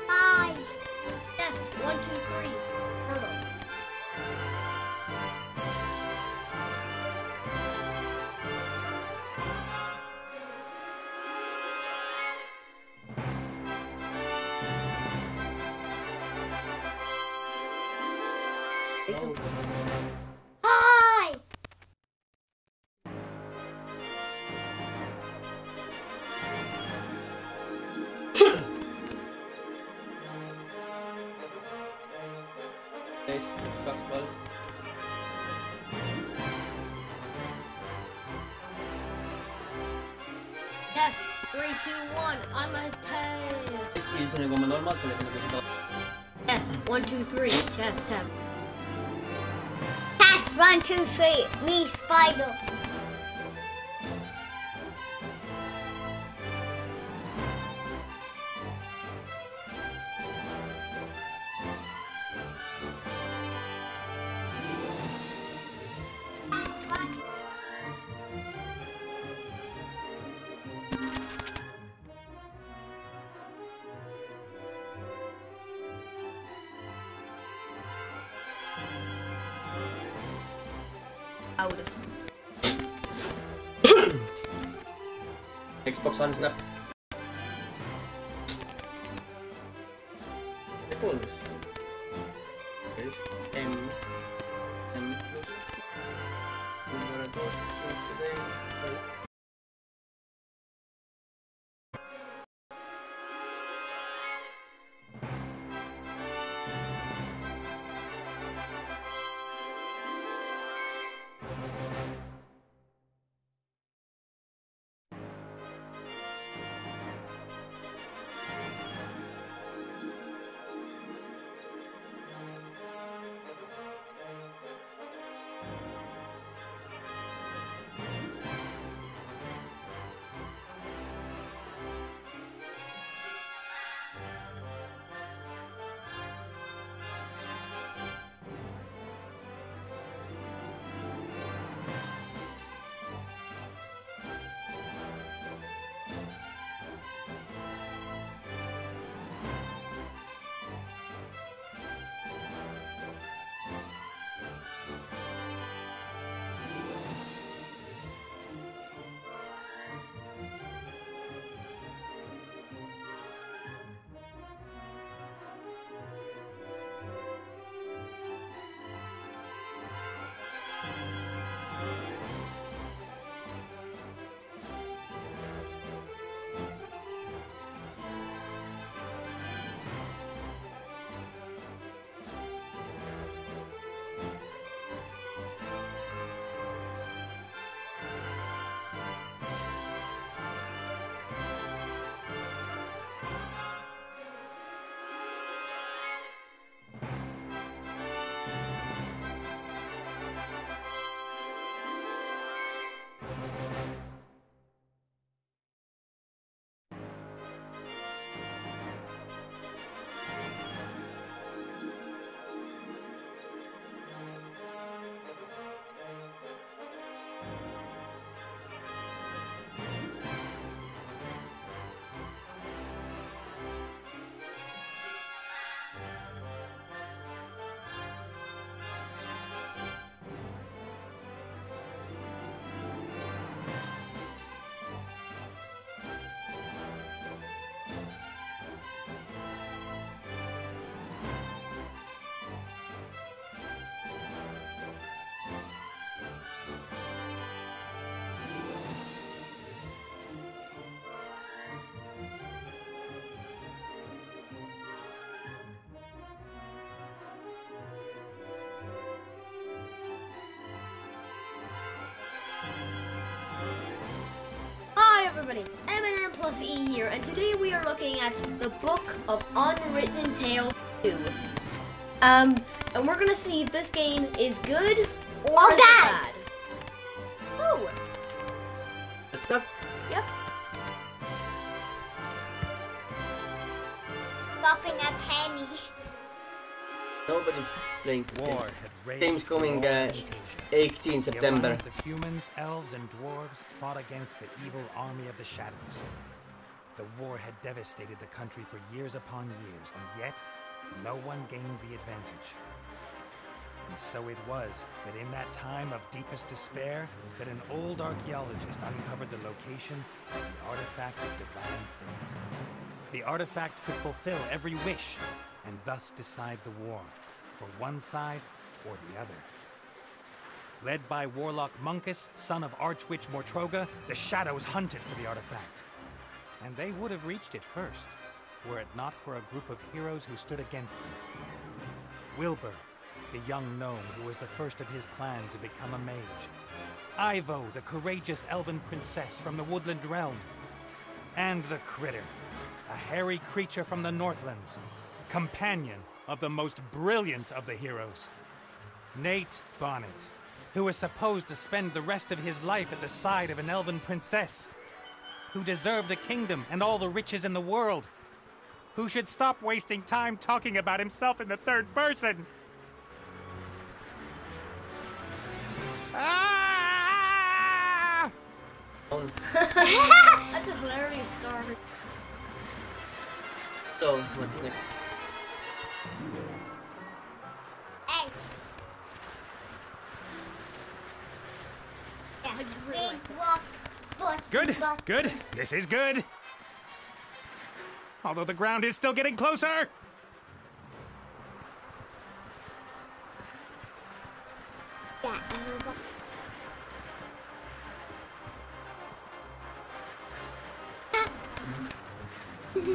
Hi. Test 1, 2, 3. Turtle. Hi. Yes, fastball. Yes. 3, 2, 1. I'm a tail. Este es un como normal, solo que necesito. Test 1, 2, 3. Test. Test 1, 2, 3. Me, Spider. Out. Xbox One snap. Nichols. Yes. M. everybody, M&M+E here, and today we are looking at the book of Unwritten Tales 2. And we're gonna see if this game is good or is it bad. Oh! Good stuff. Yep. Dropping a penny. Nobody's playing War today. had raged Game's coming through all Asia. 18 The September. alliance of humans, elves, and dwarves fought against the evil army of the shadows. The war had devastated the country for years upon years, and yet no one gained the advantage. And so it was that in that time of deepest despair, that an old archaeologist uncovered the location of the artifact of divine fate. The artifact could fulfill every wish, and thus decide the war, for one side or the other. Led by Warlock Munkus, son of Archwitch Mortroga, the Shadows hunted for the artifact. And they would have reached it first, were it not for a group of heroes who stood against them. Wilbur, the young gnome who was the first of his clan to become a mage. Ivo, the courageous elven princess from the Woodland Realm. And the Critter, a hairy creature from the Northlands, companion of the most brilliant of the heroes, Nate Bonnet, who was supposed to spend the rest of his life at the side of an elven princess, who deserved a kingdom and all the riches in the world, who should stop wasting time talking about himself in the third person. Ah! That's a hilarious story. So, what's next? Hey. I just really Big liked it. walk, but Good, good. This is good. Although the ground is still getting closer. Yeah, everybody. He's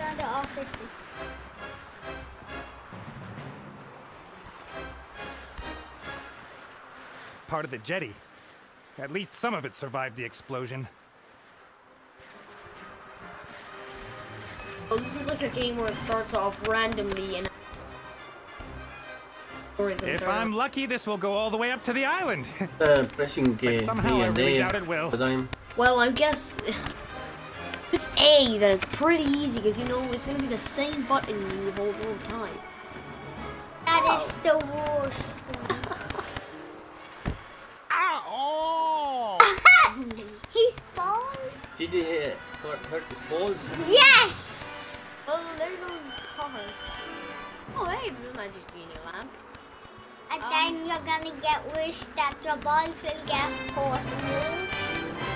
on the office. Part of the jetty. At least some of it survived the explosion. Oh, this is like a game where it starts off randomly and... If I'm lucky, this will go all the way up to the island. Pressing But somehow I really doubt it will. Well, I guess... If it's A, then it's pretty easy, because you know it's going to be the same button you hold all the time. That is the worst. Oh! He's bald. Did he hurt his balls? Yes! Oh, there goes his car. Oh, hey, there's a magic genie lamp. And then you're gonna get wish that your balls will get hot.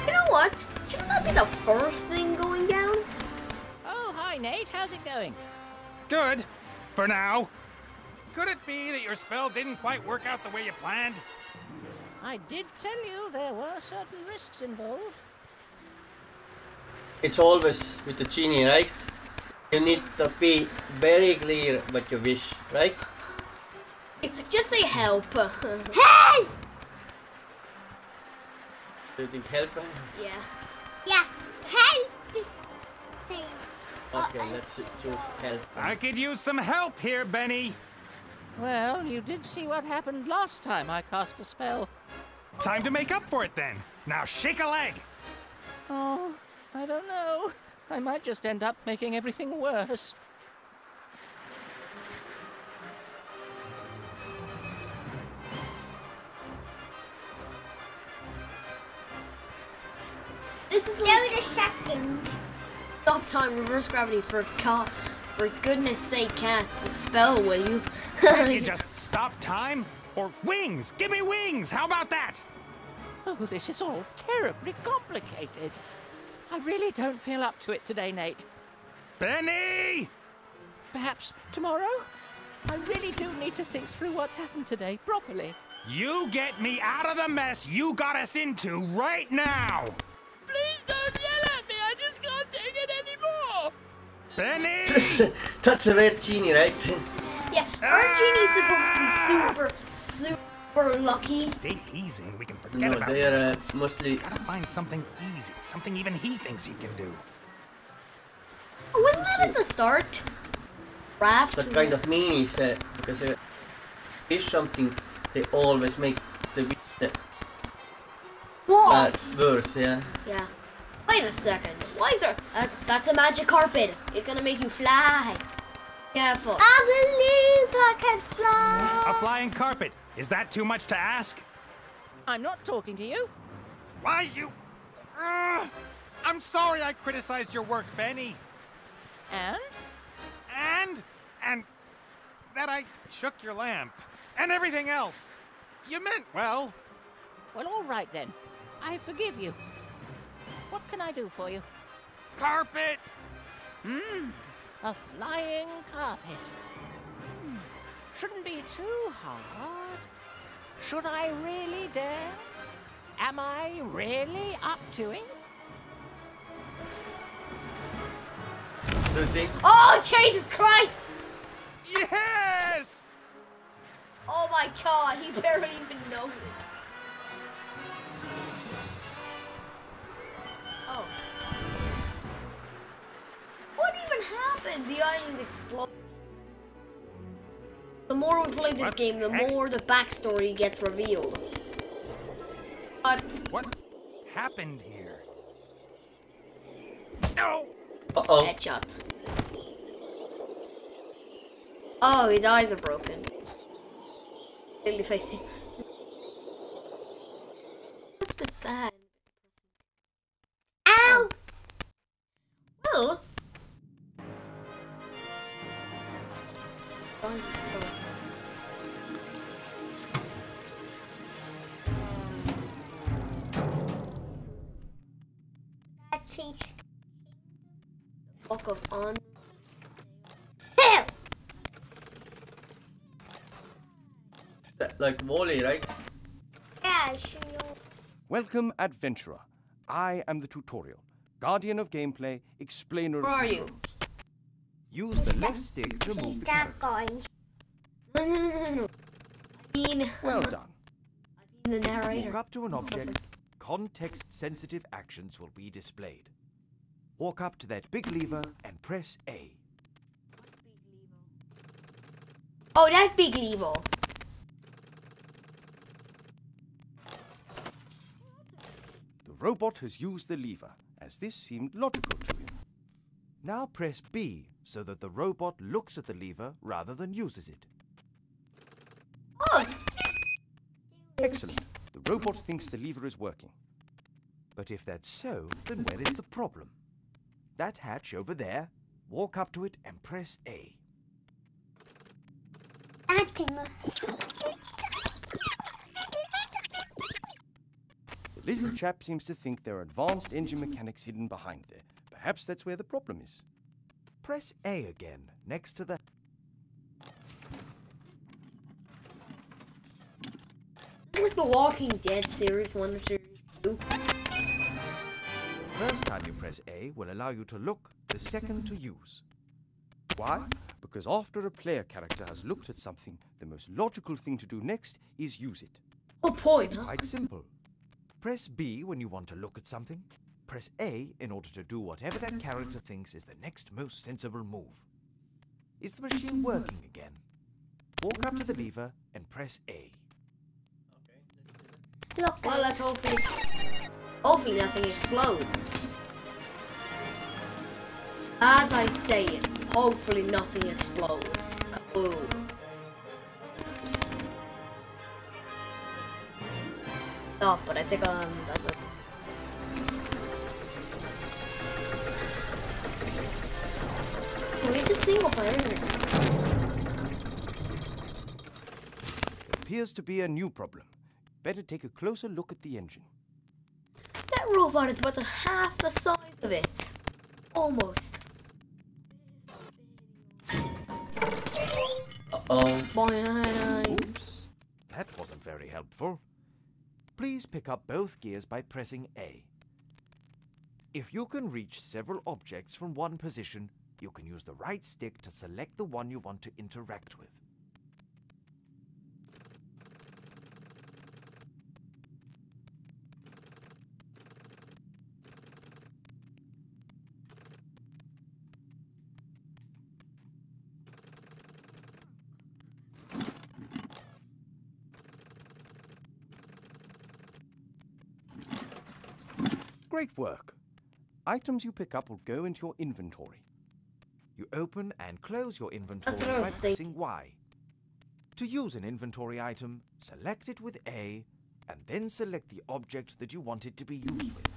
You know what? Shouldn't that be the first thing going down? Oh, hi Nate, how's it going? Good. For now. Could it be that your spell didn't quite work out the way you planned? I did tell you there were certain risks involved. It's always with the genie, right? You need to be very clear what you wish, right? Just say help. Hey! Do you think help? Yeah. Yeah, help this thing. Okay, let's choose help. I could use some help here, Benny. Well, you did see what happened last time I cast a spell. Time to make up for it then. Now shake a leg. Oh, I don't know. I might just end up making everything worse. This is Give like it a second. stop time reverse gravity for for goodness sake, cast the spell, will you? Can't you just stop time? Or wings! Give me wings! How about that? Oh, this is all terribly complicated. I really don't feel up to it today, Nate. Benny! Perhaps tomorrow? I really do need to think through what's happened today properly. You get me out of the mess you got us into right now! Please don't yell at me! I just can't take it anymore! Benny! That's a red genie, right? Yeah, our genie's supposed to be super lucky. Stay easy and we can forget No, about they it. are mostly... Gotta find something easy, something even he thinks he can do. Wasn't that at the start? Raft? that kind of meanies, because wish something, they always make the wish What? worse, yeah. Yeah. Wait a second. Why is there? That's a magic carpet. It's gonna make you fly. Careful. I believe can fly. A flying carpet. Is that too much to ask? I'm not talking to you. Why you... I'm sorry I criticized your work, Benny. And? And that I shook your lamp. And everything else. You meant well. Well, all right then. I forgive you. What can I do for you? Carpet! A flying carpet. Shouldn't be too hard. Should I really dare? Am I really up to it? Oh, Jesus Christ! Yes! Oh my God, he barely even noticed. Oh. What even happened? The island exploded. The more we play this What game, the the heck? more the backstory gets revealed. But What happened here? No! Uh-oh. headshot. Oh, his eyes are broken. Really facing. That's a bit sad. Ow! Well. Why is it so? That's it. Book of On. Ew! Like Wally, right? Yeah, sure. Welcome, adventurer. I am the tutorial, guardian of gameplay, explainer Where are of you? controls. Use the left stick to He's move the that character. guy. No. I mean, Well done. the Walk narrator. up to an object, context-sensitive actions will be displayed. Walk up to that big lever and press A. Oh, that big lever. The robot has used the lever, as this seemed logical to him. Now press B, so that the robot looks at the lever rather than uses it. Oh, Excellent. The robot thinks the lever is working. But if that's so, then where is the problem? That hatch over there, walk up to it and press A. Acting. The little chap seems to think there are advanced engine mechanics hidden behind there. Perhaps that's where the problem is. Press A again, next to the... it's like the Walking Dead series 1 or series 2. First time you press A will allow you to look, the second to use. Why? Because after a player character has looked at something, the most logical thing to do next is use it. Oh, point. Huh? Quite simple. Press B when you want to look at something. Press A in order to do whatever that character thinks is the next most sensible move. Is the machine working again? Walk up to the lever and press A. Look. Well, let's hopefully nothing explodes. As I say it, hopefully nothing explodes. Kaboom. Oh, but I think that's it. Well, it's a single player. There appears to be a new problem. Better take a closer look at the engine. That robot is about half the size of it. Almost. Uh-oh. Boing. Oops, that wasn't very helpful. Please pick up both gears by pressing A. If you can reach several objects from one position, you can use the right stick to select the one you want to interact with. Great work. Items you pick up will go into your inventory. You open and close your inventory That's what I by was thinking. pressing Y. To use an inventory item, select it with A, and then select the object that you want it to be used with.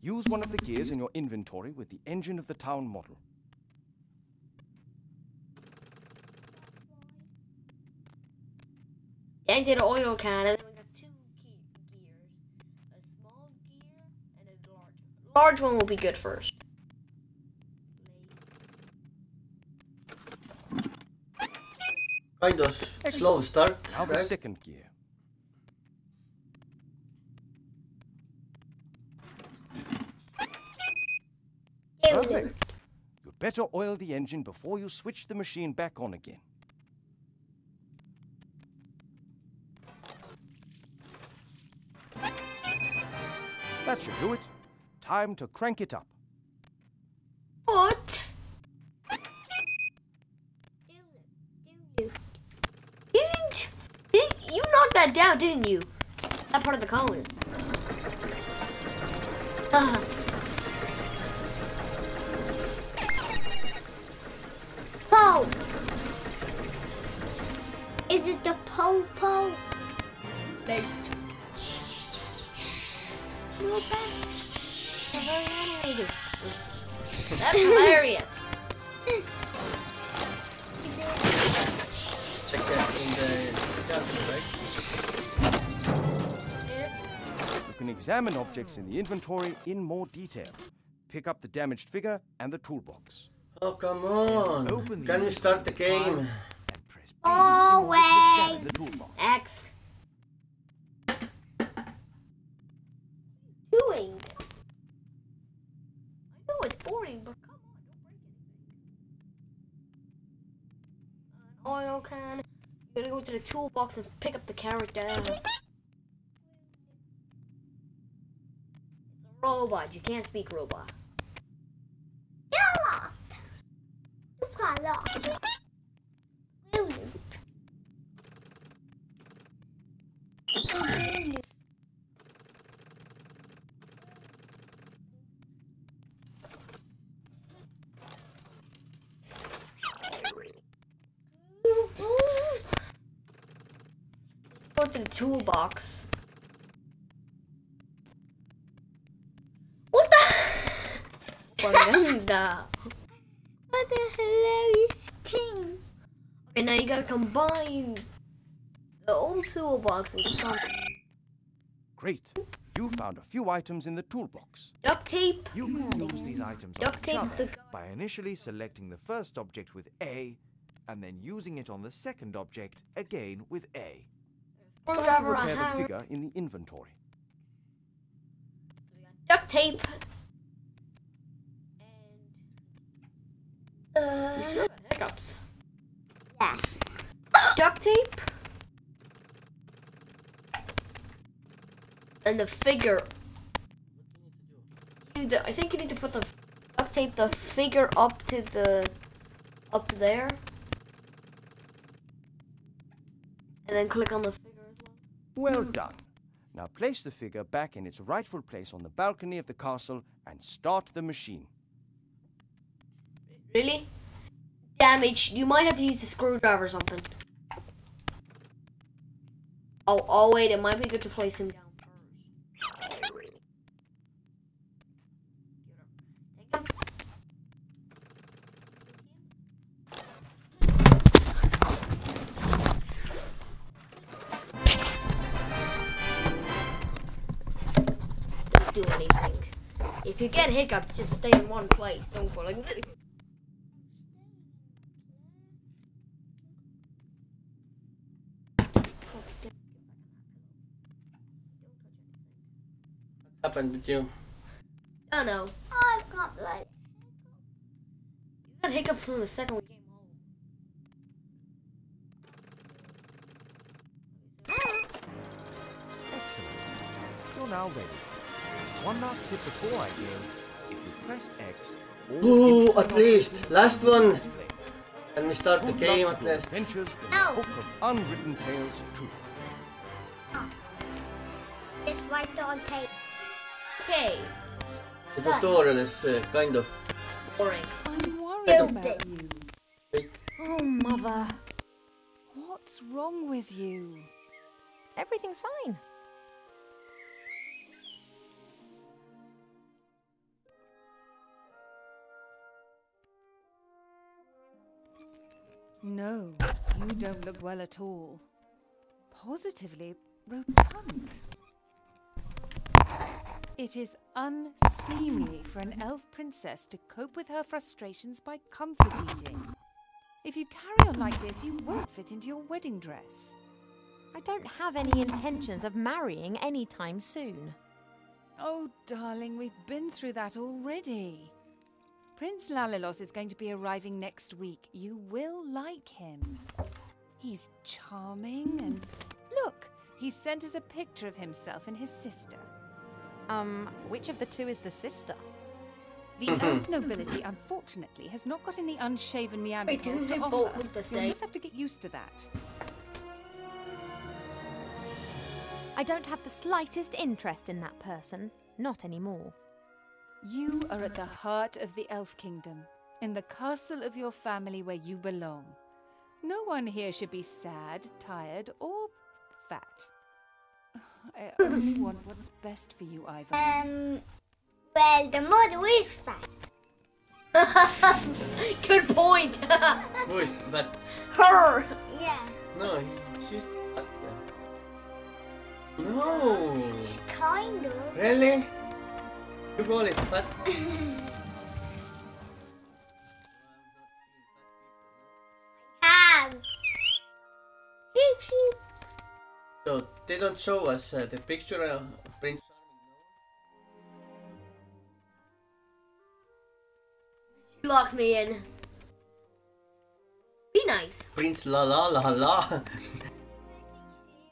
Use one of the gears in your inventory with the engine of the town model. Empty the oil can, and then we got two gears. A small gear and a large one. Large one will be good first. Kind of slow start. Now the right? second gear. Perfect. You'd better oil the engine before you switch the machine back on again. That should do it. Time to crank it up. What? Didn't you knocked that down, didn't you? That part of the cone. Po. Is it the po-po? Next. Little bats. They're very animated. That's hilarious. Check that in the calendar, right? You can examine objects in the inventory in more detail. Pick up the damaged figure and the toolbox. Oh, come on. Open the Can you start the game? and press B Oh, in order to examine wait. the toolbox. X. Doing. I know it's boring, but come on, don't break anything. An oil can. You gotta go to the toolbox and pick up the character. It's a robot. You can't speak robot. Go to the toolbox. What the? What a hilarious thing. Okay, now you gotta combine the old toolbox with something. Great. You found a few items in the toolbox. Duct tape. You can use these items on Duct each tape other the by initially selecting the first object with A, and then using it on the second object again with A. Try to screwdriver, a repair the hammer, figure in the inventory. duct tape, and we still got hiccups. Yeah. Duct tape, and the figure. I think you need to put the duct tape the figure up to up there, and then click on the figure as well. Well done. Now place the figure back in its rightful place on the balcony of the castle and start the machine. Really? Damage. You might have to use a screwdriver or something. Oh wait, it might be good to place him down first. Take him. Don't do anything. If you get hiccups, just stay in one place. Don't go like. What happened with you? Oh no. I've got like. You got hiccups from the second we came home. Excellent. You're now ready. One last tip before I go. If you press X, all Ooh, interesting at least. objects Last will one. display. Can we start the Good game luck at with your least? adventures in No. the Book of Unwritten Tales 2. Just write on tape. Okay. The tutorial is kind of Boring. I'm worried Stupid. about you. big. Oh, Mother. What What's wrong with you? Everything's fine. No, you don't look well at all. Positively rotund. It is unseemly for an elf princess to cope with her frustrations by comfort eating. If you carry on like this, you won't fit into your wedding dress. I don't have any intentions of marrying anytime soon. Oh, darling, we've been through that already. Prince Lalilos is going to be arriving next week. You will like him. He's charming and... Look, he sent us a picture of himself and his sister. Which of the two is the sister? The elf nobility, unfortunately, has not got any unshaven Neanderthals to offer. You'll just have to get used to that. I don't have the slightest interest in that person. Not anymore. You are at the heart of the Elf Kingdom, in the castle of your family where you belong. No one here should be sad, tired, or fat. I only want what's best for you, Ivan. Well, the mother is fat. Good point. Who is fat? Her. Yeah. No, she's fat. No. Kind of. Really? You call it fat? Sheep, sheep. So they don't show us the picture of Prince. You locked me in. Be nice. Prince La La La La.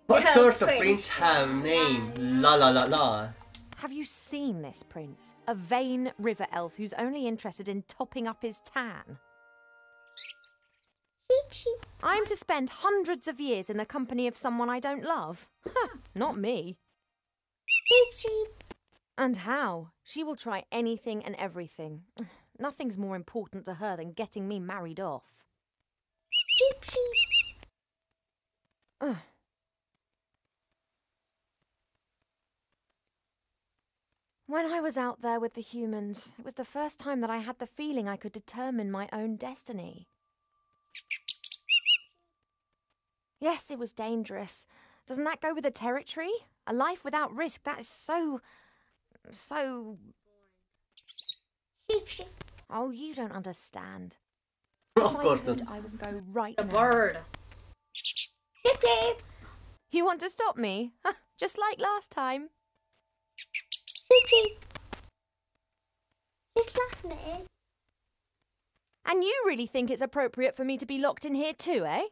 What Yeah, sort of prince. prince have name La La La La? Have you seen this prince? A vain river elf who's only interested in topping up his tan. Sheep, sheep. I'm to spend hundreds of years in the company of someone I don't love? Huh, not me. Sheep, sheep. And how? She will try anything and everything. Nothing's more important to her than getting me married off. Sheep, sheep. Ugh. When I was out there with the humans, it was the first time that I had the feeling I could determine my own destiny. Yes, it was dangerous. Doesn't that go with the territory? A life without risk, that is so... Sheep, sheep. Oh, you don't understand. Of If I course could, not. I would go right The now. bird. Sheep, sheep. You want to stop me? Just like last time. Sheep, sheep. Just last minute. And you really think it's appropriate for me to be locked in here too, eh?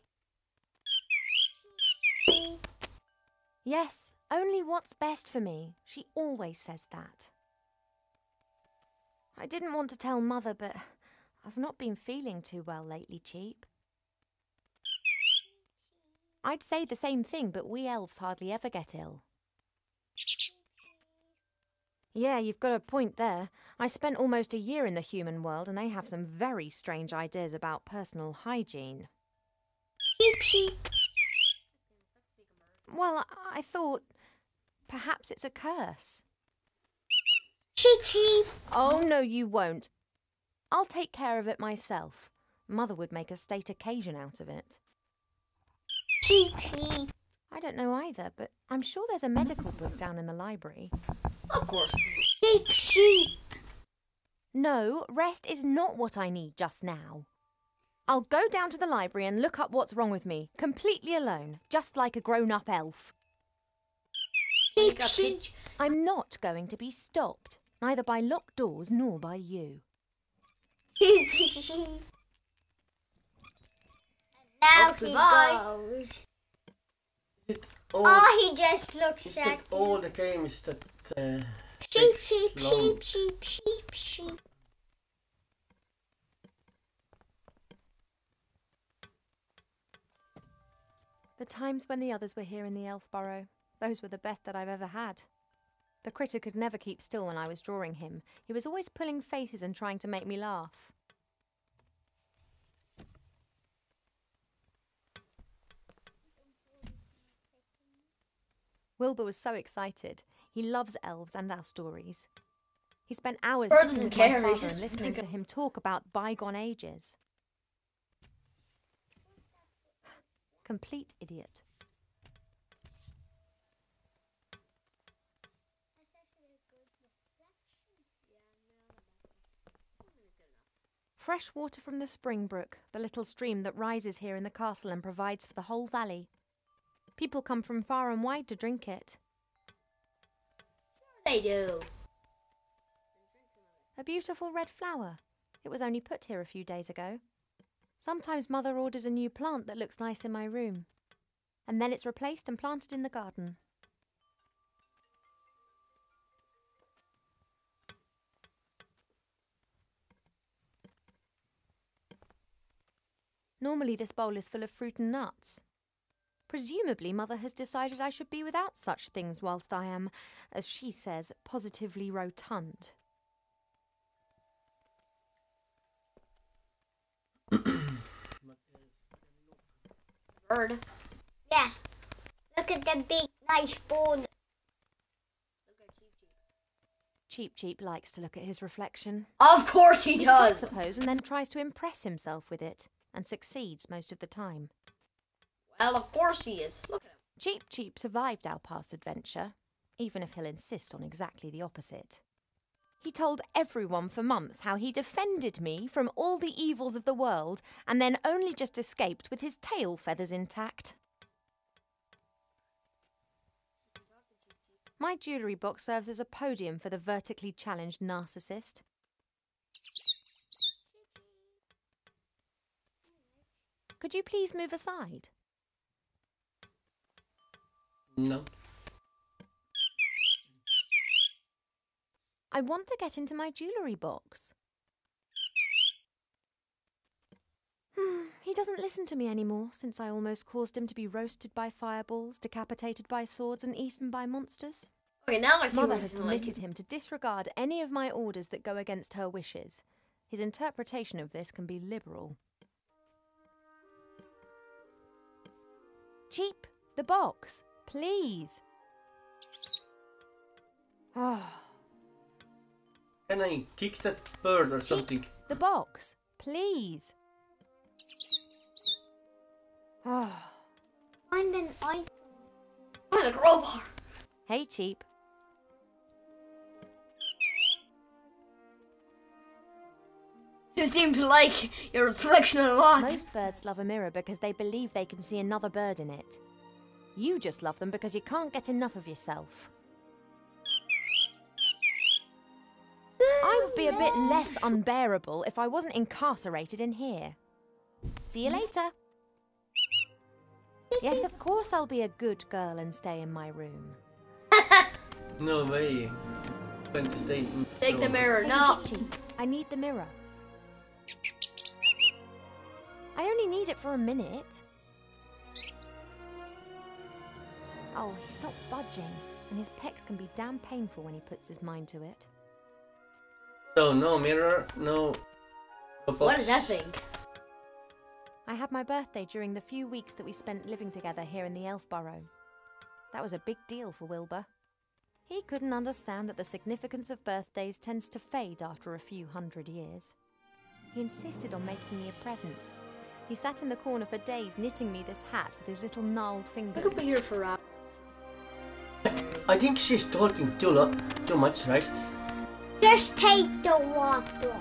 Yes, only what's best for me. She always says that. I didn't want to tell Mother, but I've not been feeling too well lately, Cheap. I'd say the same thing, but we elves hardly ever get ill. Yeah, you've got a point there. I spent almost a year in the human world and they have some very strange ideas about personal hygiene. Sheep, sheep. Well, I thought perhaps it's a curse. Sheep, sheep. Oh, no, you won't. I'll take care of it myself. Mother would make a state occasion out of it. Sheep, sheep. I don't know either, but I'm sure there's a medical book down in the library. Of course. Sheep, sheep. No, rest is not what I need just now. I'll go down to the library and look up what's wrong with me, completely alone, just like a grown-up elf. Sheep, sheep. I'm not going to be stopped, neither by locked doors nor by you. Sheep, sheep. Now Okay, he bye. goes. It all, Oh, he just looks is at that all the games that sheep, takes sheep, long? sheep, sheep, sheep, sheep. The times when the others were here in the elf burrow, those were the best that I've ever had. The critter could never keep still when I was drawing him. He was always pulling faces and trying to make me laugh. Wilbur was so excited. He loves elves and our stories. He spent hours Bird sitting doesn't with care, my he's father just and listening to him talk about bygone ages. Complete idiot. Fresh water from the spring brook, the little stream that rises here in the castle and provides for the whole valley. People come from far and wide to drink it. They do. A beautiful red flower. It was only put here a few days ago. Sometimes Mother orders a new plant that looks nice in my room. And then it's replaced and planted in the garden. Normally this bowl is full of fruit and nuts. Presumably Mother has decided I should be without such things whilst I am, as she says, positively rotund. Bird. Yeah. Look at the big, nice bowl. Cheep Cheep likes to look at his reflection. Of course he He does. stares, I suppose, and then tries to impress himself with it, and succeeds most of the time. Well, of course he is. Look at him. Cheep Cheep survived our past adventure, even if he'll insist on exactly the opposite. He told everyone for months how he defended me from all the evils of the world and then only just escaped with his tail feathers intact. My jewellery box serves as a podium for the vertically challenged narcissist. Could you please move aside? No. I want to get into my jewellery box. He doesn't listen to me anymore since I almost caused him to be roasted by fireballs, decapitated by swords and eaten by monsters. Okay, now I see Mother what has he's like. permitted him to disregard any of my orders that go against her wishes. His interpretation of this can be liberal. Cheep, the box, please. Oh. Can I kick that bird or something? The box, please. Oh. Find an item. Find a crowbar. Hey, Cheep. You seem to like your reflection a lot. Most birds love a mirror because they believe they can see another bird in it. You just love them because you can't get enough of yourself. I would be a bit less unbearable if I wasn't incarcerated in here. See you later. Yes, of course I'll be a good girl and stay in my room. No way. I'm going to stay in. Take the mirror, Hey, no. Cheep Cheep, I need the mirror. I only need it for a minute. Oh, he's not budging, and his pecs can be damn painful when he puts his mind to it. So no mirror, no. What does that think? I had my birthday during the few weeks that we spent living together here in the Elf Burrow. That was a big deal for Wilbur. He couldn't understand that the significance of birthdays tends to fade after a few hundred years. He insisted on making me a present. He sat in the corner for days knitting me this hat with his little gnarled I fingers. could be here for hours. I think she's talking too much, right? Just take the water.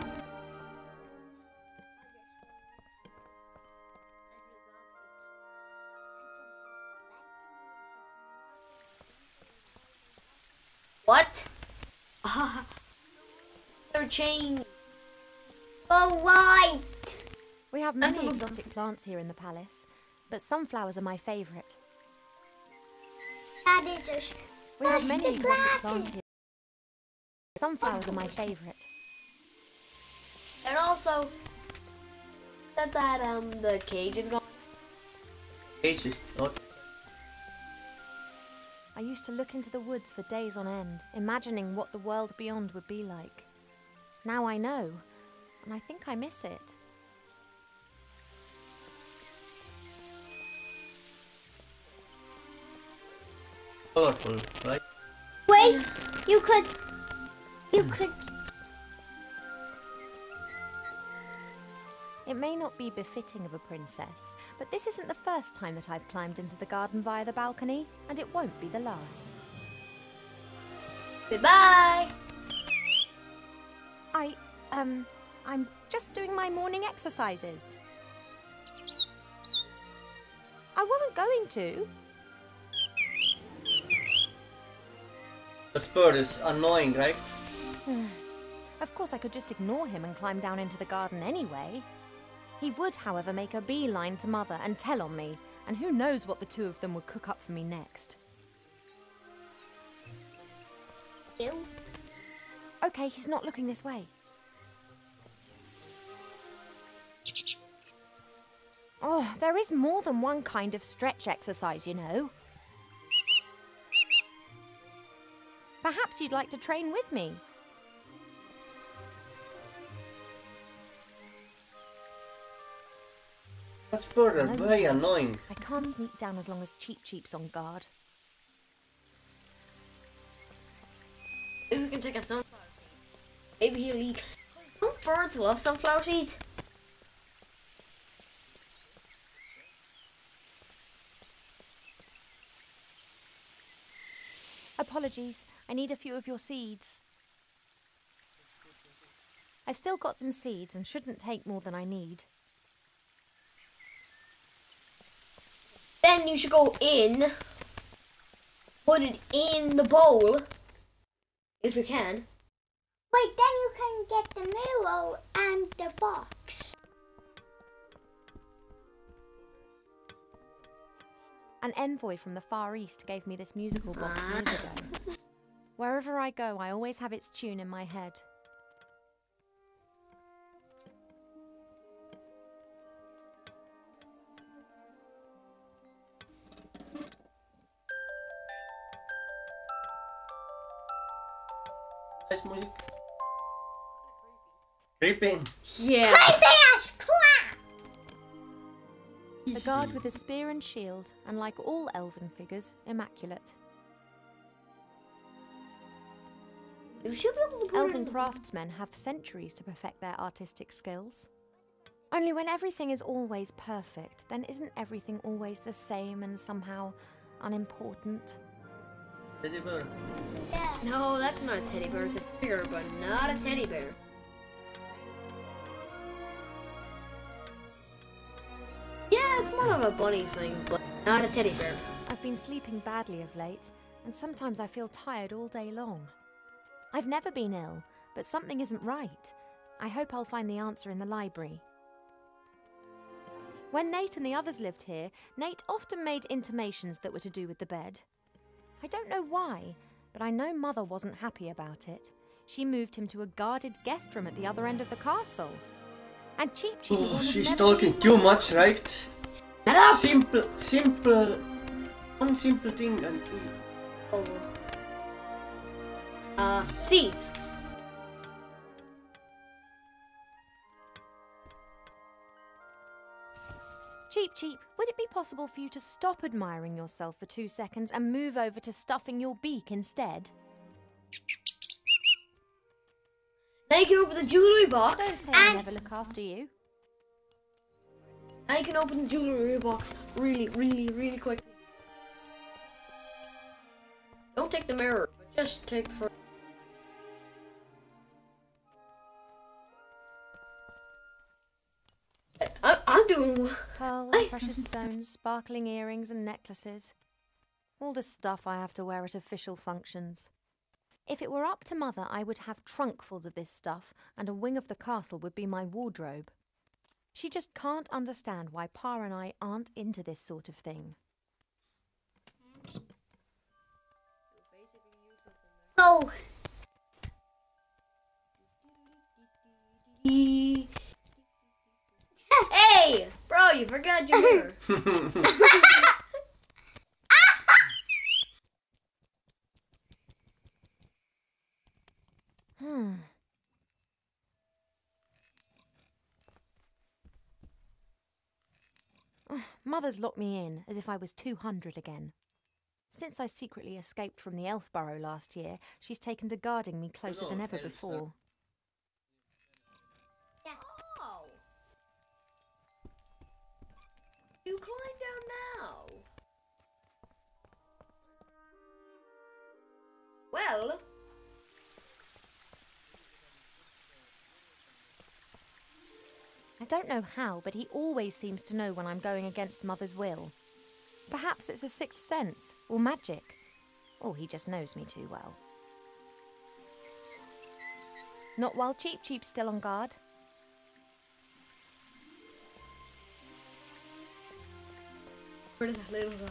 What? They're chained. Go right. We have many exotic plants here in the palace, but sunflowers are my favourite. That is just. We have That's many the exotic glasses. plants here. Sunflowers are my favourite. And also, that the cage is gone. Cage is not. I used to look into the woods for days on end, imagining what the world beyond would be like. Now I know, and I think I miss it. Colorful, right? Wait, you could. It may not be befitting of a princess, but this isn't the first time that I've climbed into the garden via the balcony, and it won't be the last. Goodbye. I'm just doing my morning exercises. I wasn't going to. The bird is annoying, right? Of course, I could just ignore him and climb down into the garden anyway. He would, however, make a beeline to Mother and tell on me, and who knows what the two of them would cook up for me next. You. Okay, he's not looking this way. Oh, there is more than one kind of stretch exercise, you know. Perhaps you'd like to train with me. That bird are No very chance. annoying. I can't sneak down as long as Cheep Cheep's on guard. Maybe we can take a sunflower seed. Maybe he'll eat. Don't birds love sunflower seeds? Apologies, I need a few of your seeds. I've still got some seeds and shouldn't take more than I need. Then you should go in, put it in the bowl, if you can. Wait, then you can get the mirror and the box. An envoy from the Far East gave me this musical box years ago. Wherever I go, I always have its tune in my head. Nice music. Creeping. Yeah. Creepy as crap! The guard with a spear and shield, and like all elven figures, immaculate. You should be able to put it Elven in the craftsmen have centuries to perfect their artistic skills. Only when everything is always perfect, then isn't everything always the same and somehow unimportant? Teddy bear. Yeah. No, that's not a teddy bear. It's a figure, but not a teddy bear. Yeah, it's more of a bunny thing, but not a teddy bear. I've been sleeping badly of late, and sometimes I feel tired all day long. I've never been ill, but something isn't right. I hope I'll find the answer in the library. When Nate and the others lived here, Nate often made intimations that were to do with the bed. I don't know why, but I know Mother wasn't happy about it. She moved him to a guarded guest room at the other end of the castle. And Cheep Cheep was Oh, one of she's never talking leaving too my much, side. right? One simple thing and Seeds. Cheep Cheep, would it be possible for you to stop admiring yourself for 2 seconds and move over to stuffing your beak instead? Now you can open the jewellery Don't box. say I never look after you. Now you can open the jewellery box really, really, really quickly. Don't take the mirror, but just take the first. I'm doing. Pearls, precious stones, sparkling earrings and necklaces. All the stuff I have to wear at official functions. If it were up to Mother, I would have trunkfuls of this stuff, and a wing of the castle would be my wardrobe. She just can't understand why Pa and I aren't into this sort of thing. Go. Hey, bro, you forgot your mirror. Mother's locked me in, as if I was 200 again. Since I secretly escaped from the elf burrow last year, she's taken to guarding me closer than ever before. Oh. You climb down now? Well... I don't know how, but he always seems to know when I'm going against Mother's will. Perhaps it's a sixth sense, or magic. Or he just knows me too well. Not while Cheep Cheep's still on guard. Where did that little go?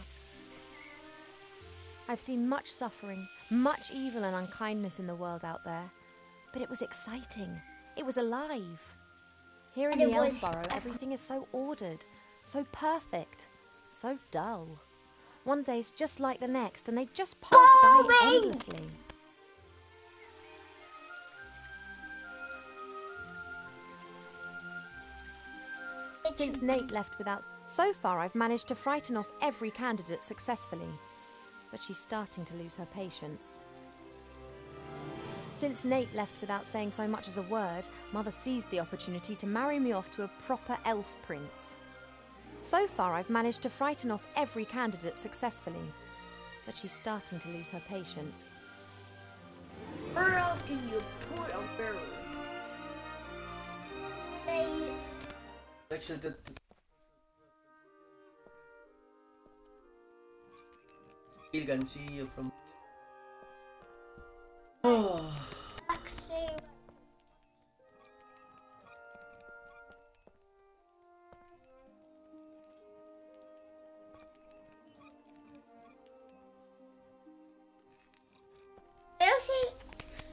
I've seen much suffering, much evil and unkindness in the world out there. But it was exciting. It was alive. Here in the elf burrow, everything is so ordered, so perfect, so dull. One day's just like the next, and they just pass by endlessly. Since Nate left without... So far, I've managed to frighten off every candidate successfully. But she's starting to lose her patience. Since Nate left without saying so much as a word, Mother seized the opportunity to marry me off to a proper elf prince. So far, I've managed to frighten off every candidate successfully. But she's starting to lose her patience. Where else can you put a barrel? Actually, you can see you from... Oh.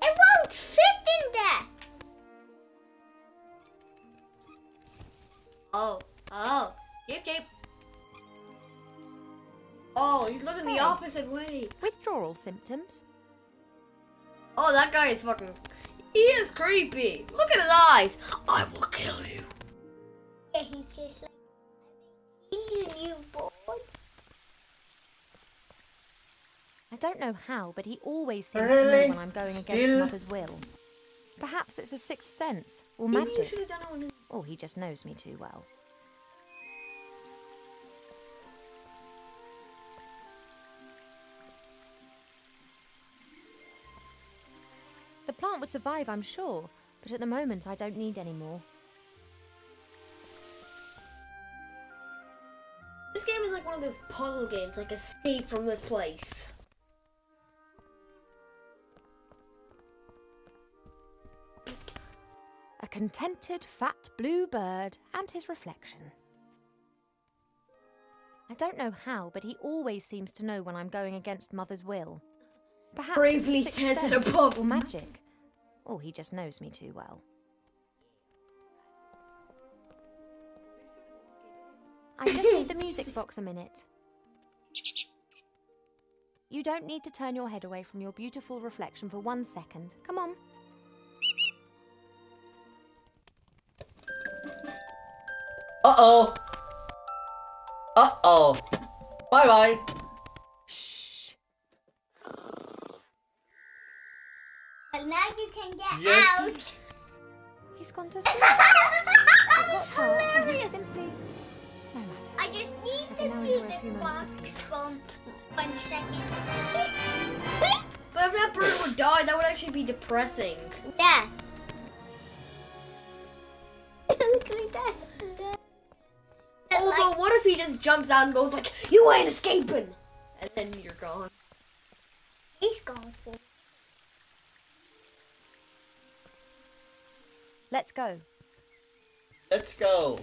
It won't fit in there. Oh, Cheep. Oh, he's looking the opposite way. Withdrawal symptoms? Oh, that guy is fucking... He is creepy. Look at his eyes. I will kill you. Yeah, he's just like, you boy. I don't know how, but he always seems to know when I'm going against Mother's will. Perhaps it's a sixth sense, or Maybe magic. you should have done it when... Or he just knows me too well. The plant would survive, I'm sure, but at the moment I don't need any more. This game is like one of those puzzle games, like Escape from this place. A contented, fat blue bird and his reflection. I don't know how, but he always seems to know when I'm going against Mother's will. Perhaps Bravely it's a sixth says it sense, above. or magic. Or he just knows me too well. I just need the music box a minute. You don't need to turn your head away from your beautiful reflection for 1 second. Come on. Uh-oh. Uh-oh. Bye-bye. Shh. Well, now you can get Yes. out. He's gone to sleep. It got dark and he simply... No matter. I just need I the can now enjoy a music few moments of box peace. from 1 second. But if that bird would die, that would actually be depressing. Yeah. Look like that. Although, what if he just jumps out and goes like, "You ain't escaping," and then you're gone. He's gone for. Let's go. Let's go.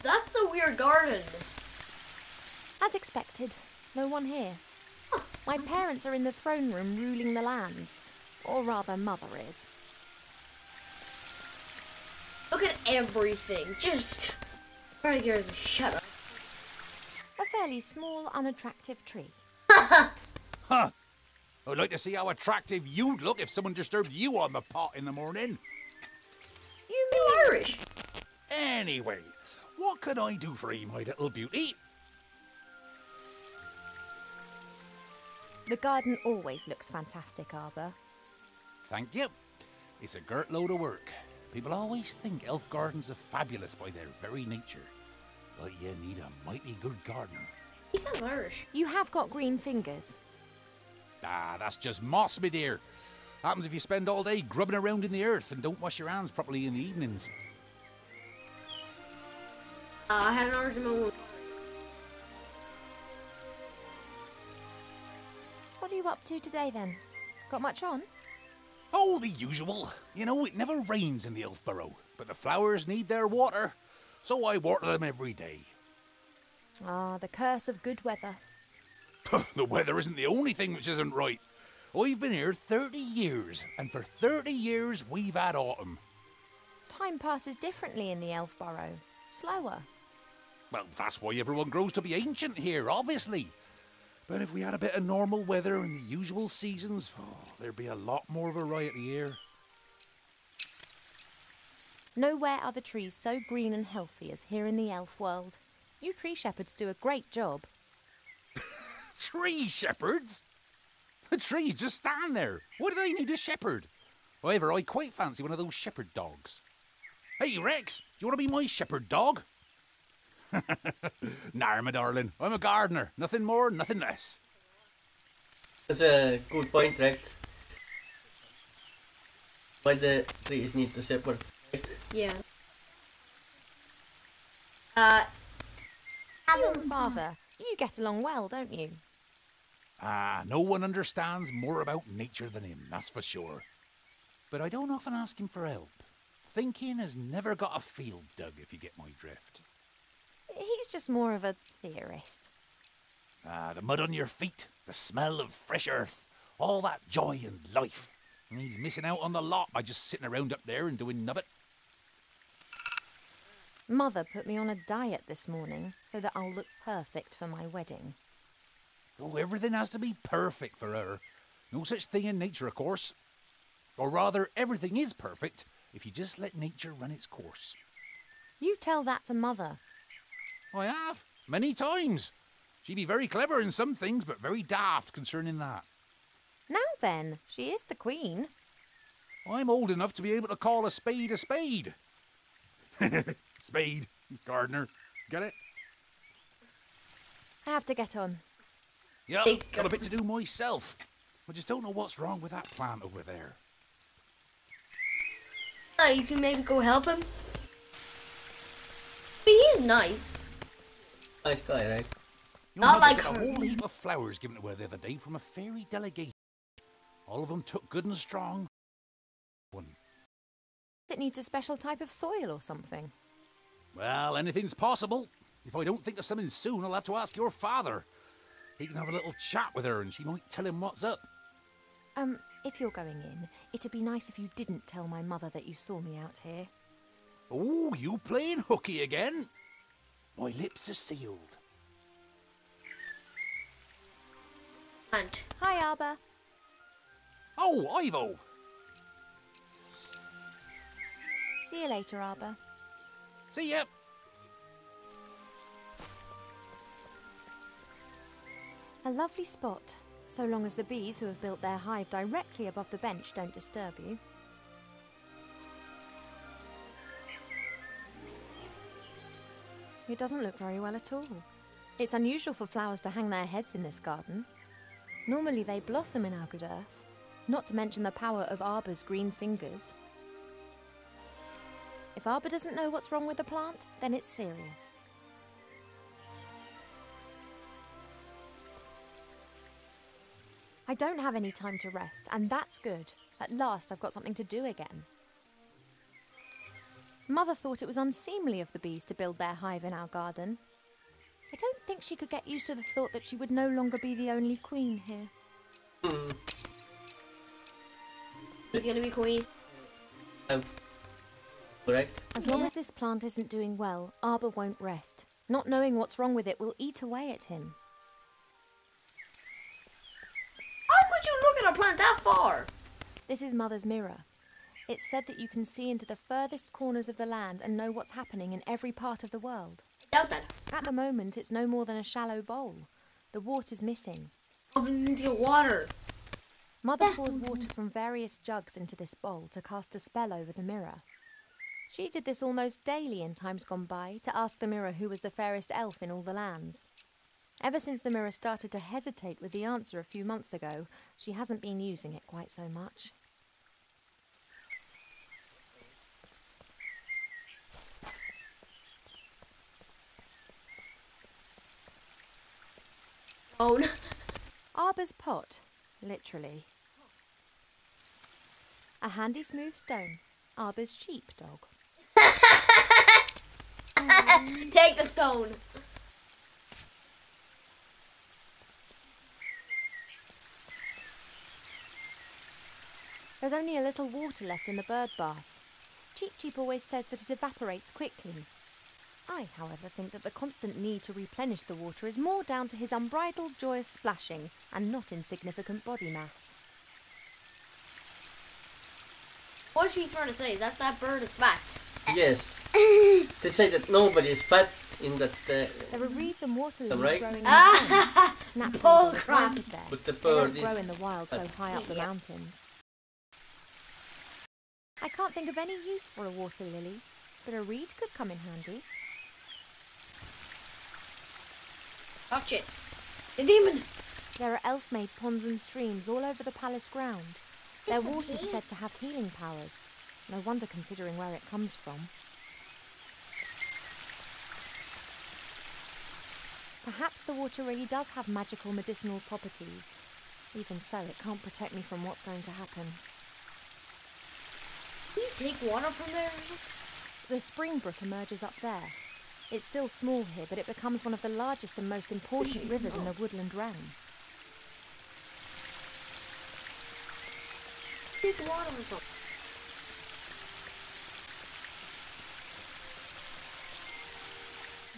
That's a weird garden. As expected, no one here. My parents are in the throne room ruling the lands. Or rather, Mother is. Look at everything. Just try to get her to shut up. A fairly small, unattractive tree. Huh. I'd like to see how attractive you'd look if someone disturbed you on the pot in the morning. You You're mean... Irish. Anyway, what can I do for you, my little beauty? The garden always looks fantastic, Arbor. Thank you. It's a girt load of work. People always think elf gardens are fabulous by their very nature. But you need a mighty good gardener. He sounds Irish. You have got green fingers. Ah, that's just moss, my dear. Happens if you spend all day grubbing around in the earth and don't wash your hands properly in the evenings. I had an argument with... What are you up to today, then? Got much on? Oh, the usual. You know, it never rains in the Elfborough, but the flowers need their water, so I water them every day. Ah, the curse of good weather. The weather isn't the only thing which isn't right. I've been here 30 years, and for 30 years we've had autumn. Time passes differently in the Elfborough. Slower. Well, that's why everyone grows to be ancient here, obviously. But if we had a bit of normal weather in the usual seasons, there'd be a lot more variety here. Nowhere are the trees so green and healthy as here in the elf world. You tree shepherds do a great job. Tree shepherds? The trees just stand there. What do they need a shepherd? However, I quite fancy one of those shepherd dogs. Hey, Rex, do you want to be my shepherd dog? Nah, my darling. I'm a gardener. Nothing more, nothing less. That's a good point, right? Why the trees need the shepherd, right? Yeah. You and Father, you get along well, don't you? Ah, no one understands more about nature than him, that's for sure. But I don't often ask him for help. Thinking has never got a field dug, if you get my drift. He's just more of a theorist. Ah, the mud on your feet, the smell of fresh earth, all that joy and life. And he's missing out on the lot by just sitting around up there and doing nubbit. Mother put me on a diet this morning so that I'll look perfect for my wedding. Oh, everything has to be perfect for her. No such thing in nature, of course. Or rather, everything is perfect if you just let nature run its course. You tell that to Mother. I have, many times. She be very clever in some things, but very daft concerning that. Now then, she is the queen. I'm old enough to be able to call a spade a spade. Spade, gardener, get it? I have to get on. Yeah, got a bit to do myself. I just don't know what's wrong with that plant over there. Oh, you can maybe go help him. But he's nice. Nice guy, right? You know, Not I like got a her. whole heap of flowers given to her the other day from a fairy delegation. All of them took good and strong. One. It needs a special type of soil or something. Well, anything's possible. If I don't think of something soon, I'll have to ask your father. He can have a little chat with her and she might tell him what's up. If you're going in, it'd be nice if you didn't tell my mother that you saw me out here. Oh, you playing hooky again? My lips are sealed. And Hi, Arbor. Oh, Ivo! See you later, Arbor. See ya! A lovely spot, so long as the bees who have built their hive directly above the bench don't disturb you. It doesn't look very well at all. It's unusual for flowers to hang their heads in this garden. Normally they blossom in our good earth, not to mention the power of Arbor's green fingers. If Arbor doesn't know what's wrong with the plant, then it's serious. I don't have any time to rest, and that's good. At last I've got something to do again. Mother thought it was unseemly of the bees to build their hive in our garden. I don't think she could get used to the thought that she would no longer be the only queen here. he's gonna be queen. Correct? As long as this plant isn't doing well, Arbor won't rest. Not knowing what's wrong with it will eat away at him. How could you look at a plant that far? This is Mother's mirror. It's said that you can see into the furthest corners of the land and know what's happening in every part of the world. I doubt that. At the moment, it's no more than a shallow bowl. The water's missing. Of the water. Mother pours water from various jugs into this bowl to cast a spell over the mirror. She did this almost daily in times gone by to ask the mirror who was the fairest elf in all the lands. Ever since the mirror started to hesitate with the answer a few months ago, she hasn't been using it quite so much. Oh no. Arbor's pot, literally. A handy smooth stone, Arbor's sheepdog. Take the stone. There's only a little water left in the bird bath. Cheep Cheep always says that it evaporates quickly. I, however, think that the constant need to replenish the water is more down to his unbridled joyous splashing and not insignificant body mass. What she's trying to say is that bird is fat. Yes. They say that nobody is fat in that. There are reeds and water lilies right? growing in the pond. Naturally, Bull they're crap. planted there. But the They bird don't grow is in the wild so high up the Yeah. mountains. I can't think of any use for a water lily, but a reed could come in handy. Watch it. The demon. There are elf-made ponds and streams all over the palace ground. Their water's said to have healing powers. No wonder considering where it comes from. Perhaps the water really does have magical medicinal properties. Even so, it can't protect me from what's going to happen. Can you take water from there? The spring brook emerges up there. It's still small here, but it becomes one of the largest and most important rivers in the woodland realm. Take water or something.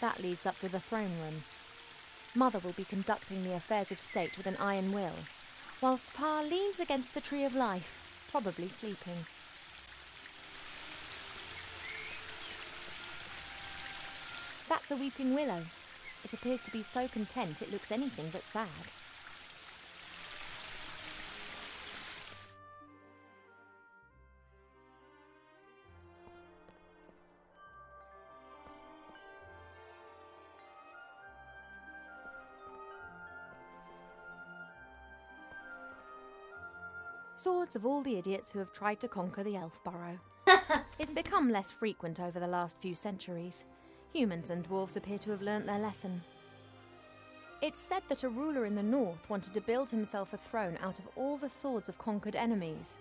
That leads up to the throne room. Mother will be conducting the affairs of state with an iron will, whilst Pa leans against the tree of life, probably sleeping. That's a weeping willow. It appears to be so content it looks anything but sad. Swords of all the idiots who have tried to conquer the elf burrow. It's become less frequent over the last few centuries. Humans and dwarves appear to have learnt their lesson. It's said that a ruler in the north wanted to build himself a throne out of all the swords of conquered enemies.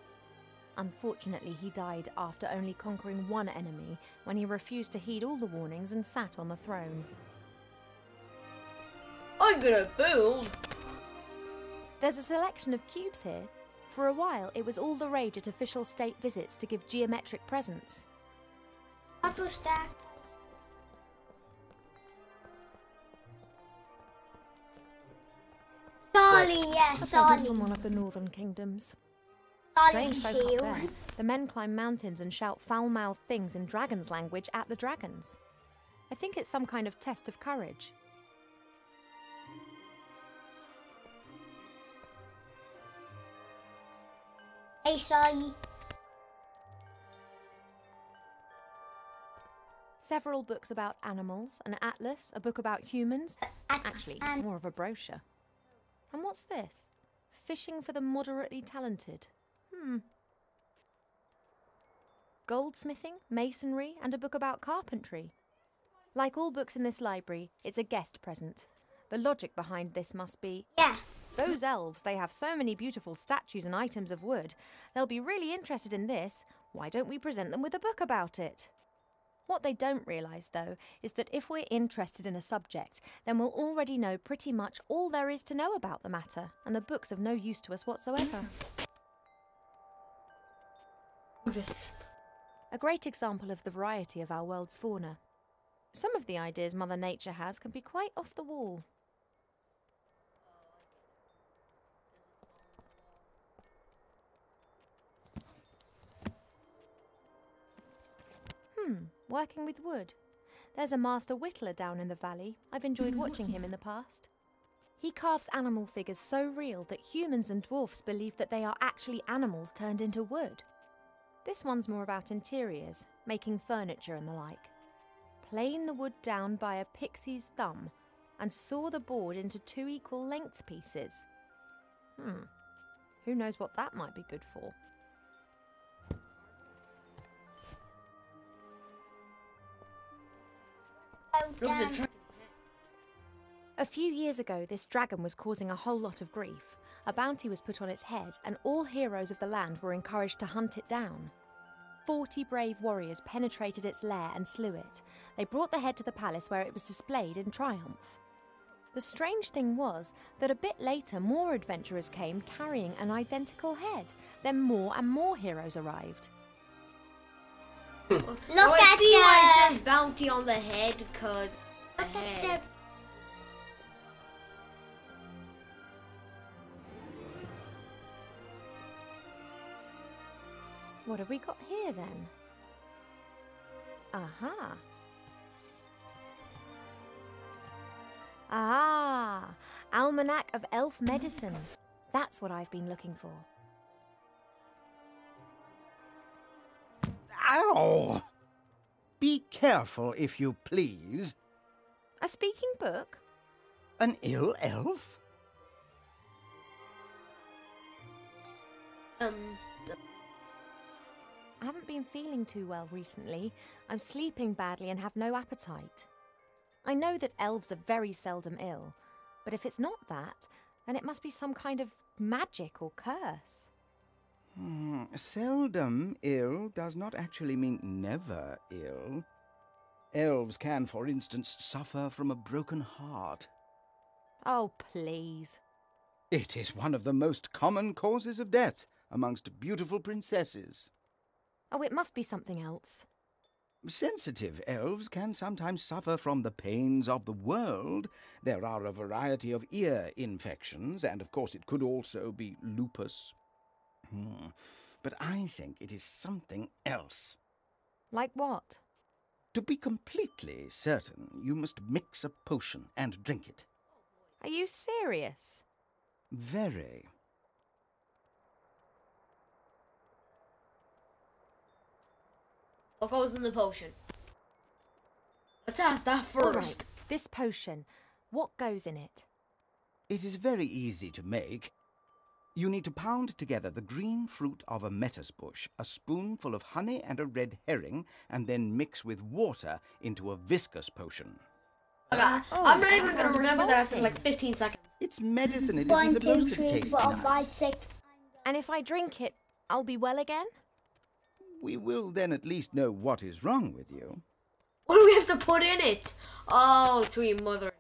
Unfortunately, he died after only conquering one enemy, when he refused to heed all the warnings and sat on the throne. I'm gonna build. There's a selection of cubes here. For a while, it was all the rage at official state visits to give geometric presents. What was that? Solly, yes, A present Solly. from one of the northern kingdoms. Solly's Strange folk up shield. there. The men climb mountains and shout foul-mouthed things in dragon's language at the dragons. I think it's some kind of test of courage. Hey, Solly. Several books about animals, an atlas, a book about humans. Actually, more of a brochure. And what's this? Fishing for the moderately talented. Goldsmithing, masonry, and a book about carpentry. Like all books in this library, it's a guest present. The logic behind this must be, Yeah. those elves, they have so many beautiful statues and items of wood. They'll be really interested in this. Why don't we present them with a book about it? What they don't realise, though, is that if we're interested in a subject, then we'll already know pretty much all there is to know about the matter, and the book's of no use to us whatsoever. This. A great example of the variety of our world's fauna. Some of the ideas Mother Nature has can be quite off the wall. working with wood. There's a master whittler down in the valley. I've enjoyed watching him in the past. He carves animal figures so real that humans and dwarfs believe that they are actually animals turned into wood. This one's more about interiors, making furniture and the like. Plane the wood down by a pixie's thumb and saw the board into 2 equal length pieces. Who knows what that might be good for? A few years ago, this dragon was causing a whole lot of grief. A bounty was put on its head, and all heroes of the land were encouraged to hunt it down. 40 brave warriors penetrated its lair and slew it. They brought the head to the palace where it was displayed in triumph. The strange thing was that a bit later more adventurers came carrying an identical head. Then more and more heroes arrived. Look I at see why it the... says bounty on the head, because the Look at head. the... What have we got here then? Aha! Ah! Almanac of Elf Medicine. That's what I've been looking for. Ow! Be careful, if you please. A speaking book? An ill elf? I haven't been feeling too well recently. I'm sleeping badly and have no appetite. I know that elves are very seldom ill, but if it's not that, then it must be some kind of magic or curse. Seldom ill does not actually mean never ill. Elves can, for instance, suffer from a broken heart. Oh, please. It is one of the most common causes of death amongst beautiful princesses. Oh, it must be something else. Sensitive elves can sometimes suffer from the pains of the world. There are a variety of ear infections, and of course it could also be lupus. But I think it is something else. Like what? To be completely certain, you must mix a potion and drink it. Are you serious? Very. What goes in the potion? Let's ask that first. All right, this potion, what goes in it? It is very easy to make. You need to pound together the green fruit of a metis bush, a spoonful of honey and a red herring, and then mix with water into a viscous potion. Okay, I'm not even going to remember that after like 15 seconds. It's medicine, it isn't supposed to taste nice. And if I drink it, I'll be well again? We will then at least know what is wrong with you. What do we have to put in it? Oh, sweet mother.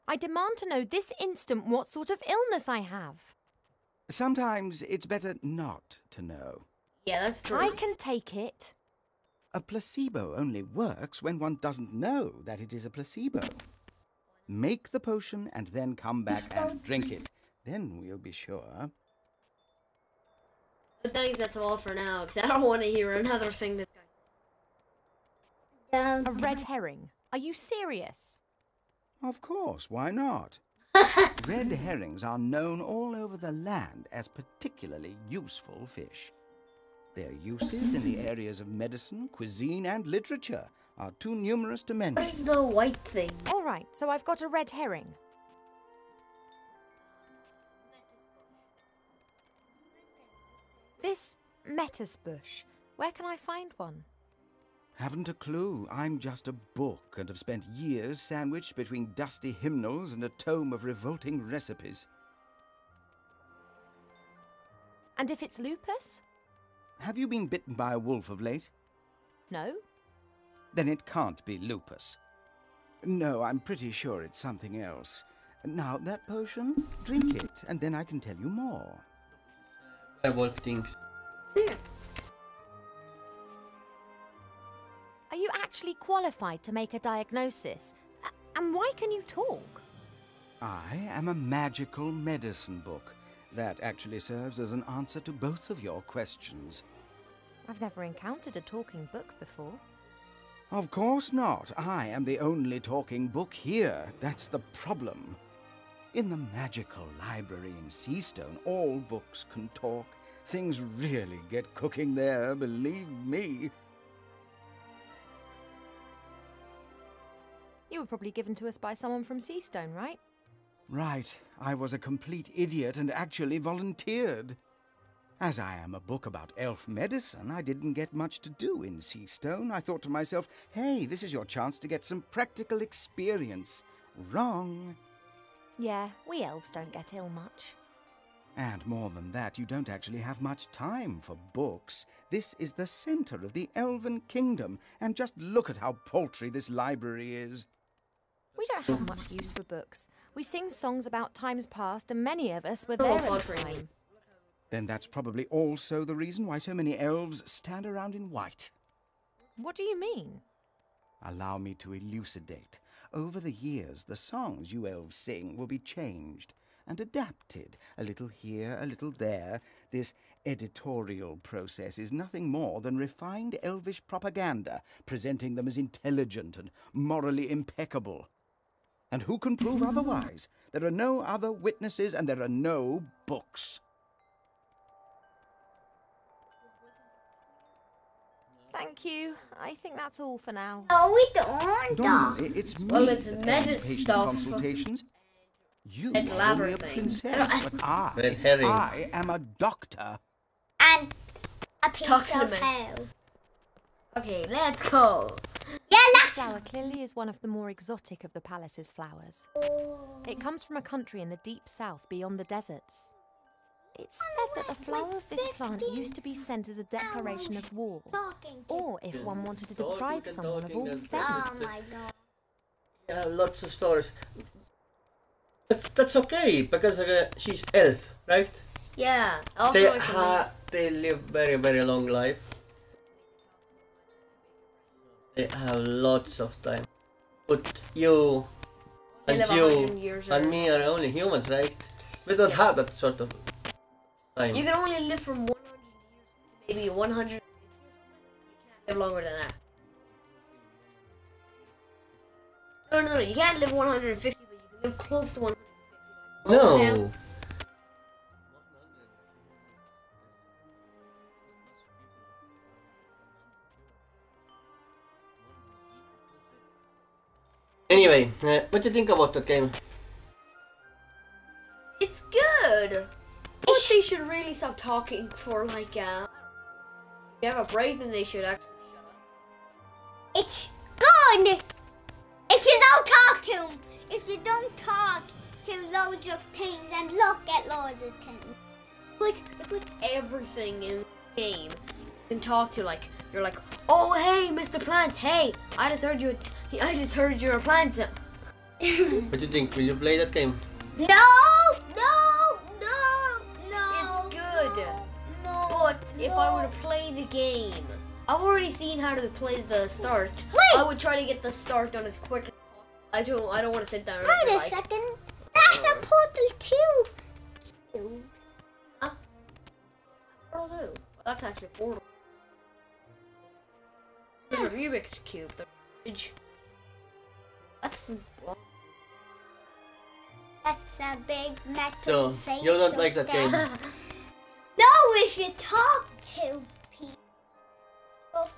I demand to know this instant what sort of illness I have. Sometimes it's better not to know. Yeah, that's true. I can take it. A placebo only works when one doesn't know that it is a placebo. Make the potion and then come back and drink it. Then we'll be sure. But thanks, that's all for now, because I don't want to hear another thing this guy said. A red herring. Are you serious? Of course, why not? Red herrings are known all over the land as particularly useful fish. Their uses in the areas of medicine, cuisine, and literature are too numerous to mention. What is the white thing? All right, so I've got a red herring. This metis bush, where can I find one? Haven't a clue. I'm just a book and have spent years sandwiched between dusty hymnals and a tome of revolting recipes. And if it's lupus? Have you been bitten by a wolf of late? No. Then it can't be lupus. No, I'm pretty sure it's something else. Now, that potion, drink it, and then I can tell you more. Werewolf things. Are you actually qualified to make a diagnosis? And why can you talk? I am a magical medicine book. That actually serves as an answer to both of your questions. I've never encountered a talking book before. Of course not. I am the only talking book here. That's the problem. In the magical library in Seastone, all books can talk. Things really get cooking there, believe me. You were probably given to us by someone from Seastone, right? Right. I was a complete idiot and actually volunteered. As I am a book about elf medicine, I didn't get much to do in Seastone. I thought to myself, hey, this is your chance to get some practical experience. Wrong. Yeah, we elves don't get ill much. And more than that, you don't actually have much time for books. This is the center of the Elven Kingdom, and just look at how paltry this library is. We don't have much use for books. We sing songs about times past, and many of us were there at the time. Then that's probably also the reason why so many elves stand around in white. What do you mean? Allow me to elucidate. Over the years, the songs you elves sing will be changed and adapted, a little here, a little there. This editorial process is nothing more than refined elvish propaganda, presenting them as intelligent and morally impeccable. And who can prove otherwise? There are no other witnesses and there are no books. Thank you. I think that's all for now. Oh, we don't. Normally, it's me Well, it's that meta carries patient stuff. consultations. You And are only a labyrinth. princess, but Red herring. I am a doctor. And a piece Talking of about- hair. Okay, let's go. Yeah, This let's flower clearly is one of the more exotic of the palace's flowers. It comes from a country in the deep south beyond the deserts. It's said that the flower of this plant used to be sent as a declaration of war, talking. or if one wanted to Talking deprive and someone of talking all and Oh sense. my god. Yeah, lots of stories. That's okay because she's elf, right? Yeah. Also, They live very very long life. They have lots of time. But you They and live 100 years and or- me are only humans, right? We don't have that sort of time. you can only live from 100 years to maybe 100. You can't live longer than that. No. You can't live 150, but you can live close to 150. No. Yeah. Anyway, what do you think about that game? It's good. But they should really stop talking for like if you have a break, then they should actually shut up. It's good if you don't talk to him. If you don't talk to loads of things and look at loads of things. It's like everything in this game you can talk to. Like you're like, oh hey, Mr. Plant, hey, I just heard you're a plant. What do you think? Will you play that game? No. It's good. No. But if I were to play the game, I've already seen how to play the start. Wait. I would try to get the start done as quick as possible. I don't want to sit down. And Wait a second. That's a portal too. Portal 2. That's actually Portal. There's a Rubik's Cube. The bridge. That's. That's a big metal So face. you don't of like that game? death. No, if you talk to people.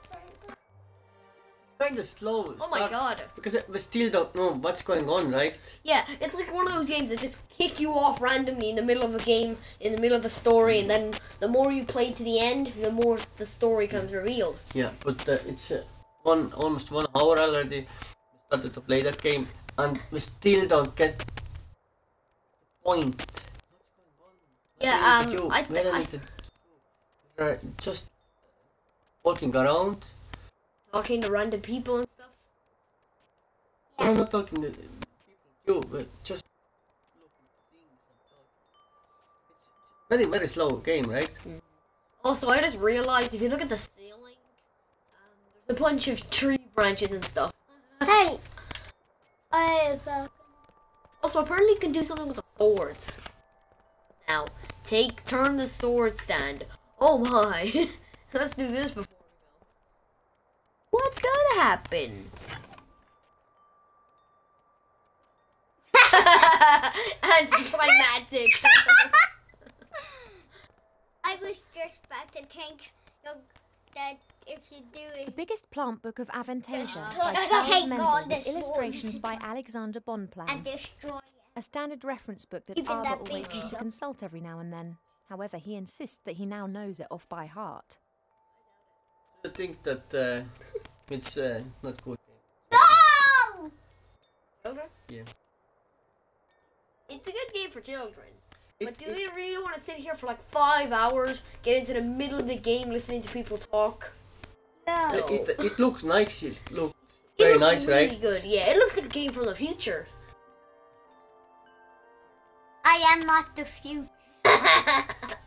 Kind of slow. Oh my god. Because we still don't know what's going on, right? Yeah, it's like one of those games that just kick you off randomly in the middle of a game, in the middle of the story, and then the more you play to the end, the more the story comes revealed. Yeah, but it's almost 1 hour already. We started to play that game, and we still don't get the point. Yeah, We're just walking around. talking to random people and stuff. I'm not talking to you, but just looking at things and talking. It's very, very slow game, right? Also, I just realized if you look at the ceiling, there's a bunch of tree branches and stuff. Hey. Also, apparently you can do something with the swords. Now, turn the sword stand. Oh my! Let's do this before we go. What's gonna happen? Anticlimactic. I was just about to think that if you do The it, biggest plant book of Avantasia Just by take Charles all Mendel the with illustrations swords. by Alexander and Bonpland. destroy it. A standard reference book that Even Arbor that big always used to stuff. consult every now and then. However, he insists that he now knows it off by heart. I think that it's not good. No! Children? Yeah. It's a good game for children. But It- do they really want to sit here for like 5 hours, get into the middle of the game listening to people talk? No. It looks nice. It looks It very looks nice, really right? good. Yeah, it looks like a game from the future. I am not the future.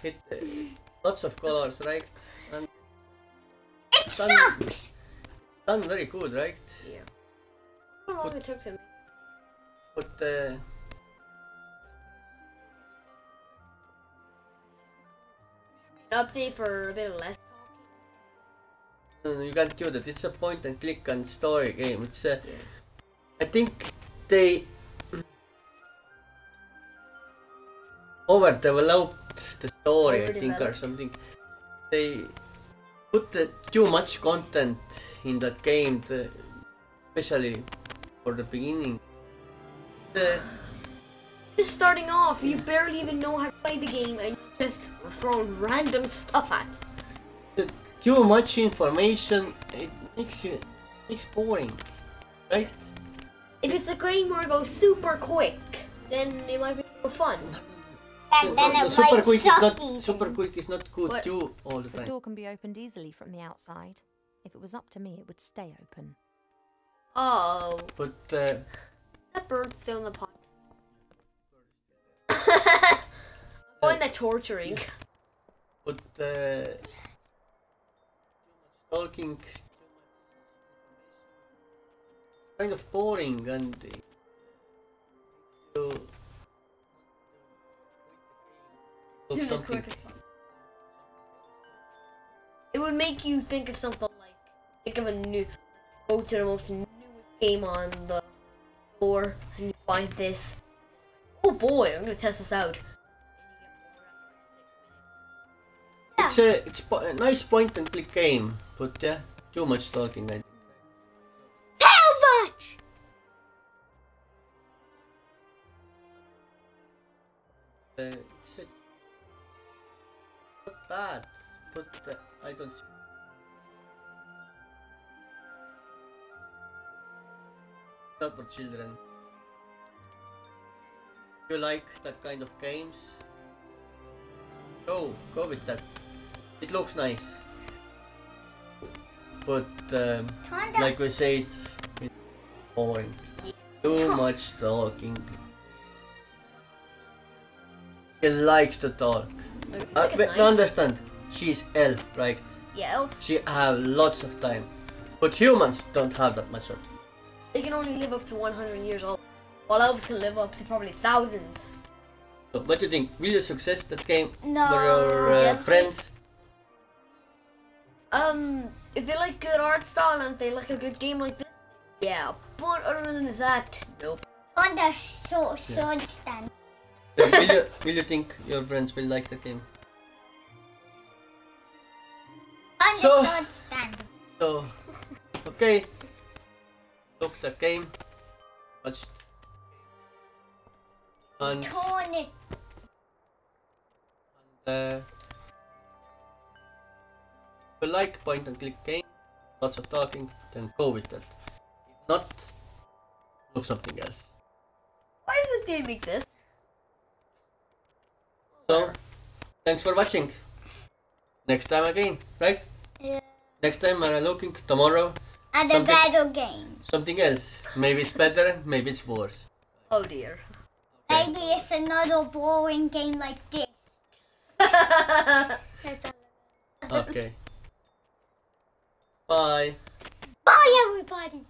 It lots of colors, right? And It done- sucks! done very good, right? Yeah. How long it took to make But an update for a bit of less talking? you can't do that. It's a point and click and story game. It's I think they overdeveloped the story, I think, or Overdeveloped. something. They put too much content in that game, especially for the beginning. Just starting off, you barely even know how to play the game and you just throwing random stuff at. Too much information, it makes boring, right? If it's a game where it goes super quick, then it might be more fun. And then it super might quick is suck not even. super quick is not good What? too all the The time. door can be opened easily from the outside. If it was up to me, it would stay open. Oh, But that bird's still in the pot. I find that torturing. but talking it's kind of boring and you look Soon as something. quick as possible. It would make you think of something like, think of a new, go to the most newest game on the store and you find this. Oh boy, I'm gonna test this out. It's a nice point and click game, but yeah, too much talking. I think. How much? It's not bad, but I don't see. Not for children. You like that kind of games? Go with that. It looks nice. But Kinda. like we said, it's boring. Too much talking. She likes to talk. Understand? She's elf, right? Yeah, else She have lots of time. But humans don't have that much time. they can only live up to 100 years old, while elves can live up to probably thousands. So what do you think? Will you success that game No. for your Suggest it. friends? If they like good art style and they like a good game like this, yeah. But other than that, nope. On the sword stand. Will you think your friends will like the game? On So- the sword stand. So, okay. Look the game. Watched. And Torn it. if you like point and click game, lots of talking, then go with that. If not, look something else. Why does this game exist? So, thanks for watching. Next time again, right? Yeah. Next time we're looking tomorrow And the Something- battle game. something else. Maybe it's better, maybe it's worse. Oh dear. Maybe it's another boring game like this. That's all. Okay. Bye. Bye everybody.